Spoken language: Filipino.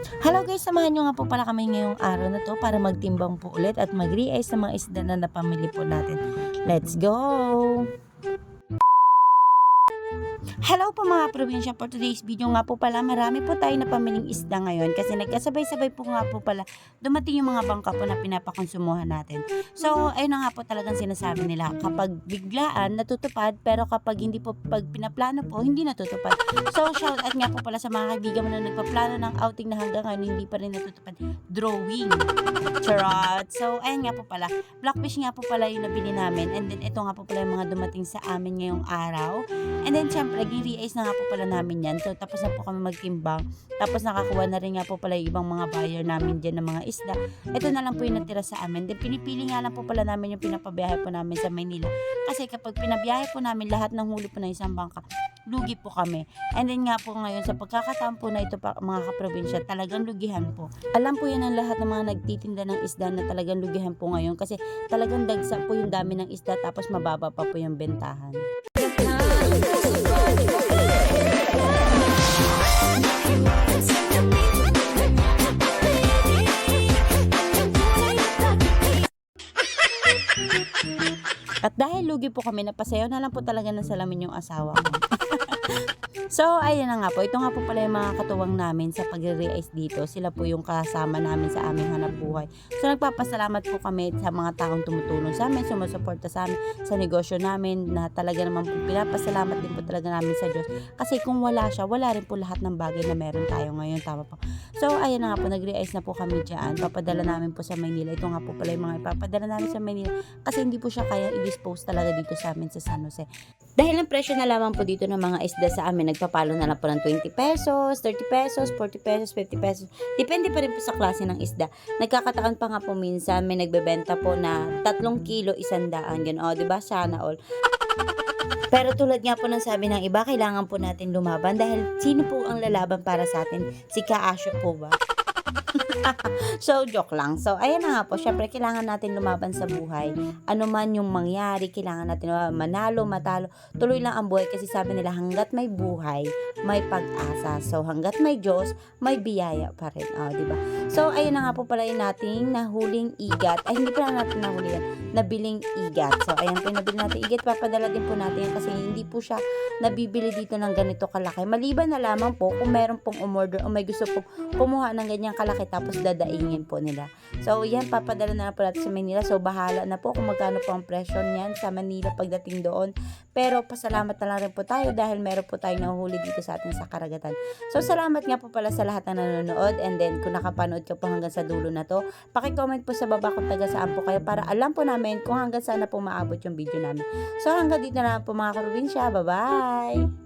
Hello guys, samahan nyo nga po pala kami ngayong araw na to para magtimbang po ulit at mag-re-ice ng mga isda na napamili po natin. Let's go! Hello po mga probinsya, for today's video nga po pala marami po tayo napamiling isda ngayon kasi nagkasabay-sabay po nga po pala dumating yung mga bangka po na pinapakonsumuhan natin. So ayun na nga po talagang sinasabi nila, kapag biglaan natutupad pero kapag hindi po pag pinaplano po hindi natutupad. So shout out nga po pala sa mga kaibigan mo na nagpaplano ng outing na hanggang ngayon hindi pa rin natutupad. Drawing. Charot. So ayun nga po pala, blackfish nga po pala yung nabili namin, and then ito nga po pala yung mga dumating sa amin ngayong araw. And then syempre i-re-ice na nga po pala namin yan. So tapos na po kami magtimbang. Tapos nakakuha na rin nga po pala yung ibang mga buyer namin dyan ng mga isda. Ito na lang po yung natira sa amin. Then pinipili nga lang po pala namin yung pinapabiyahe po namin sa Maynila. Kasi kapag pinabiyahe po namin lahat ng huli po ng isang bangka, lugi po kami. And then nga po ngayon sa pagkakataon po na ito pa, mga kaprobinsya, talagang lugihan po. Alam po yan ang lahat ng mga nagtitinda ng isda na talagang lugihan po ngayon kasi talagang dagsa po yung dami ng isda tapos mababa pa po yung bentahan. At dahil lugi po kami, napasayaw na lang po talaga ng salamin yung asawa ko. So, ayun na nga po. Ito nga po pala yung mga katuwang namin sa pag-re-ice dito. Sila po yung kasama namin sa aming hanap buhay. So, nagpapasalamat po kami sa mga taong tumutulong sa amin, sumusuporta sa amin, sa negosyo namin, na talaga naman po pinapasalamat din po talaga namin sa Diyos. Kasi kung wala siya, wala rin po lahat ng bagay na meron tayo ngayon. Tama po. So, ayun na nga po. Nag-re-ice na po kami dyan. Papadala namin po sa Maynila. Ito nga po pala yung mga ipapadala namin sa Maynila. Kasi hindi po siya kaya i-dispose talaga dito sa amin sa San Jose. Dahil ang presyo na lamang po dito ng mga isda sa amin, nagpapalo na lang po ng 20 pesos, 30 pesos, 40 pesos, 50 pesos. Depende pa rin po sa klase ng isda. Nagkakataon pa nga po minsan may nagbebenta po na 3 kilo 100. Ganun. O, diba? Sana all. Pero tulad nga po ng sabi ng iba, kailangan po natin lumaban dahil sino po ang lalaban para sa atin? Si Ka-Asyo po ba? So, joke lang. So, ayan na nga po. Syempre, kailangan natin lumaban sa buhay. Ano man yung mangyari, kailangan natin manalo, matalo. Tuloy lang ang buhay kasi sabi nila, hanggat may buhay, may pag-asa. So, hanggat may Diyos, may biyaya pa rin. O, diba? So, ayan na nga po pala yung nating nahuling igat. Ay, hindi pala natin nahuli yan. Nabiling igat. So, ayan po yung nabili natin igat. Papadala din po natin yan kasi hindi po siya nabibili dito ng ganito kalaki. Maliban na lamang po kung meron pong umorder o may gusto pong kumuha ng ganyang kalaki tapos dadaingin po nila. So, yan, papadala na po natin sa Manila. So, bahala na po kung magkano po ang presyo niyan sa Manila pagdating doon. Pero, pasalamat na lang rin po tayo dahil meron po tayong nahuhuli dito sa atin sa karagatan. So, salamat nga po pala sa lahat na nanonood. And then, kung nakapanood ka po hanggang sa dulo na to, paki-comment po sa baba kung taga saan po kayo para alam po namin kung hanggang saan na po maabot yung video namin. So, hanggang dito na lang po mga kaprobinsya. Bye-bye!